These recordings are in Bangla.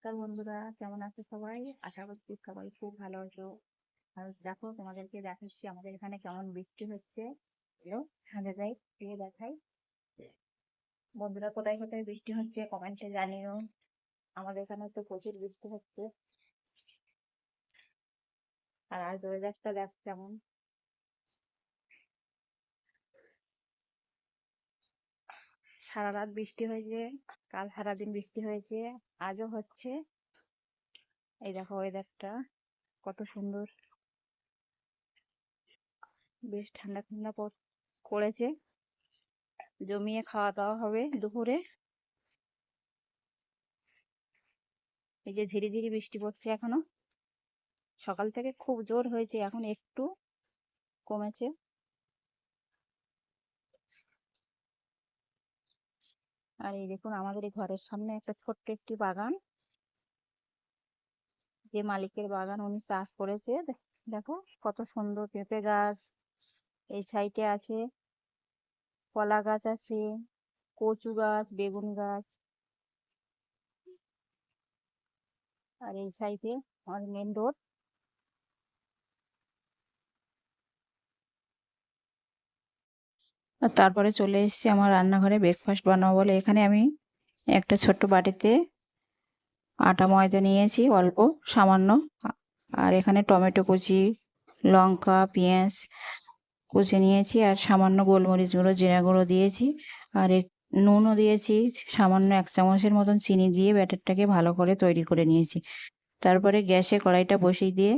নমস্কার বন্ধুরা, কেমন আছো সবাই? আশা করছি সবাই খুব ভালো আছো। আর দেখো, তোমাদেরকে দেখাচ্ছি আমাদের এখানে কেমন বৃষ্টি হচ্ছে। এলো ছাদে যাই, গিয়ে দেখাই। বন্ধুরা, কোথায় কোথায় বৃষ্টি হচ্ছে কমেন্টে জানিও। আমাদের এখানে তো প্রচুর বৃষ্টি হচ্ছে। আর আজ ওয়েদারটা দেখ কেমন। সারা রাত বৃষ্টি হয়েছে, কাল সারাদিন বৃষ্টি হয়েছে, আজও হচ্ছে। এই দেখো ওয়েদারটা কত সুন্দর, বেশ ঠান্ডা ঠান্ডা করেছে। জমিয়ে খাওয়া দাওয়া হবে দুপুরে। এই যে ঝিরি ঝিরি বৃষ্টি পড়ছে এখনো, সকাল থেকে খুব জোর হয়েছে, এখন একটু কমেছে। আর এই দেখুন, আমাদের এই ঘরের সামনে একটা ছোট্ট একটি বাগান, যে মালিকের বাগান উনি চাষ করেছে। দেখো কত সুন্দর পেঁপে গাছ, এই সাইডে আছে কলা গাছ, আছে কচু গাছ, বেগুন গাছ। আর এই সাইডে আমার মেন রোড। আর তারপরে চলে এসেছি আমার রান্নাঘরে ব্রেকফাস্ট বানাবো বলে। এখানে আমি একটা ছোট্ট বাটিতে আটা ময়দা নিয়েছি অল্প সামান্য। আর এখানে টমেটো কুচি, লঙ্কা, পেঁয়াজ কুচি নিয়েছি, আর সামান্য গোলমরিচ গুঁড়ো, জিরা গুঁড়ো দিয়েছি। আর নুনও দিয়েছি সামান্য, 1 চামচের মতন চিনি দিয়ে ব্যাটারটাকে ভালো করে তৈরি করে নিয়েছি। তারপরে গ্যাসে কড়াইটা বসিয়ে দিয়ে,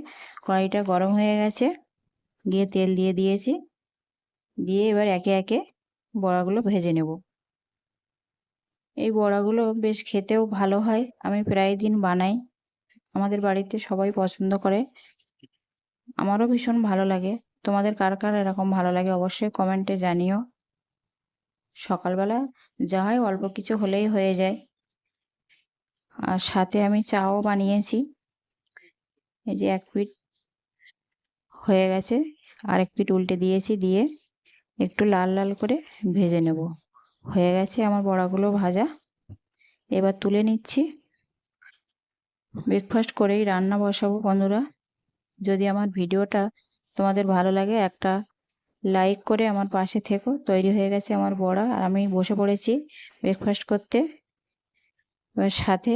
কড়াইটা গরম হয়ে গেছে, দিয়ে তেল দিয়ে দিয়েছি। দিয়ে এবার একে একে বড়াগুলো ভেজে নেব। এই বড়াগুলো বেশ খেতেও ভালো হয়, আমি প্রায় দিন বানাই, আমাদের বাড়িতে সবাই পছন্দ করে, আমারও ভীষণ ভালো লাগে। তোমাদের কার কার এরকম ভালো লাগে অবশ্যই কমেন্টে জানিও। সকালবেলা যা হয় অল্প কিছু হলেই হয়ে যায়। আর সাথে আমি চাও বানিয়েছি। এই যে 1 পিঠ হয়ে গেছে, আরেক পিঠ উল্টে দিয়েছি, দিয়ে একটু লাল লাল করে ভেজে নেব। হয়ে গেছে আমার বড়াগুলো ভাজা, এবার তুলে নিচ্ছি। ব্রেকফাস্ট করেই রান্না বসাবো বন্ধুরা। যদি আমার ভিডিওটা তোমাদের ভালো লাগে, একটা লাইক করে আমার পাশে থেকো। তৈরি হয়ে গেছে আমার বড়া, আর আমি বসে পড়েছি ব্রেকফাস্ট করতে। এবার সাথে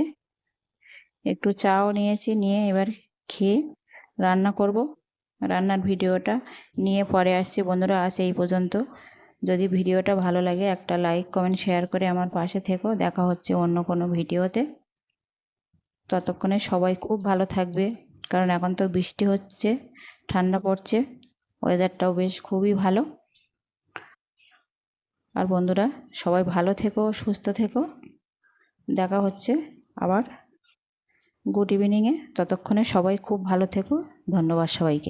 একটু চাও নিয়েছি, নিয়ে এবার খেয়ে রান্না করব। রান্নার ভিডিওটা নিয়ে পরে আসছি বন্ধুরা। আজ এই পর্যন্ত। যদি ভিডিওটা ভালো লাগে, একটা লাইক, কমেন্ট, শেয়ার করে আমার পাশে থেকো। দেখা হচ্ছে অন্য কোনো ভিডিওতে। ততক্ষণে সবাই খুব ভালো থাকবে, কারণ এখন তো বৃষ্টি হচ্ছে, ঠান্ডা পড়ছে, ওয়েদারটাও বেশ খুবই ভালো। আর বন্ধুরা, সবাই ভালো থেকো, সুস্থ থেকো। দেখা হচ্ছে আবার গুড ইভিনিংয়ে। ততক্ষণে সবাই খুব ভালো থেকো। ধন্যবাদ সবাইকে।